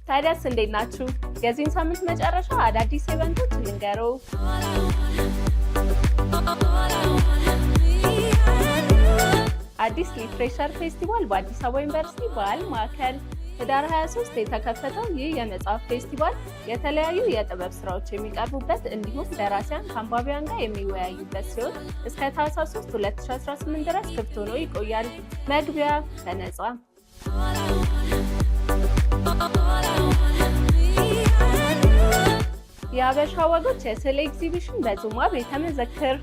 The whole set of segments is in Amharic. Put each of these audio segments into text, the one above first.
ታዲያስ እንዴት ናችሁ? የዚህን ሳምንት መጨረሻ አዳዲስ ኢቨንቶች ልንገረው። አዲስ ሊትሬቸር ፌስቲቫል በአዲስ አበባ ዩኒቨርሲቲ ባህል ማዕከል ህዳር 23 የተከፈተው ይህ የመጽሐፍ ፌስቲቫል የተለያዩ የጥበብ ስራዎች የሚቀርቡበት እንዲሁም ደራሲያን ከአንባቢያን ጋር የሚወያዩበት ሲሆን እስከ ታህሳስ 3 2018 ድረስ ክፍት ሆኖ ይቆያል። መግቢያ በነፃ። የሀበሻ ወጎች የስዕል ኤግዚቢሽን በዙማ ቤተ መዘክር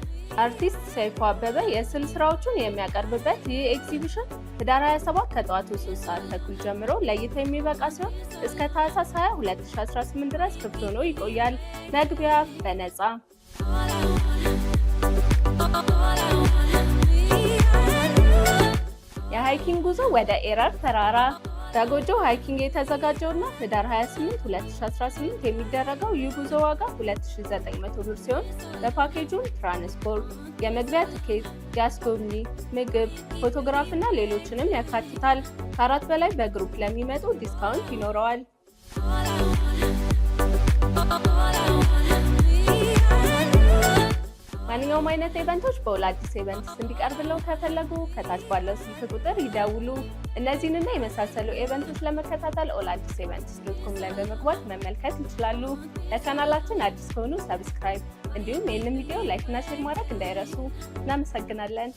አርቲስት ሰይፉ አበበ የስዕል ስራዎቹን የሚያቀርብበት ይህ ኤግዚቢሽን ህዳር 27 ከጠዋቱ 3 ሰዓት ተኩል ጀምሮ ለእይታ የሚበቃ ሲሆን እስከ ታህሳስ 20 2018 ድረስ ክፍት ሆኖ ይቆያል። መግቢያ በነፃ። የሃይኪንግ ጉዞ ወደ ኤረር ተራራ በጎጆ ሃይኪንግ የተዘጋጀውና ህዳር 28 2018 የሚደረገው ይህ ጉዞ ዋጋ 2900 ብር ሲሆን በፓኬጁም ትራንስፖርት፣ የመግቢያ ትኬት፣ የአስጎብኚ፣ ምግብ፣ ፎቶግራፍ እና ሌሎችንም ያካትታል። ከ4 በላይ በግሩፕ ለሚመጡ ዲስካውንት ይኖረዋል። ማንኛውም አይነት ኢቨንቶች በኦል አዲስ ኢቨንትስ እንዲቀርብለው ከፈለጉ ከታች ባለው ስልክ ቁጥር ይደውሉ። እነዚህንና የመሳሰሉ ኢቨንቶች ለመከታተል ኦል አዲስ ኢቨንትስ.com ላይ በመግባት መመልከት ይችላሉ። ለቻናላችን አዲስ ከሆኑ ሰብስክራይብ፣ እንዲሁም ይህንን ቪዲዮ ላይክ እና ሼር ማድረግ እንዳይረሱ። እናመሰግናለን።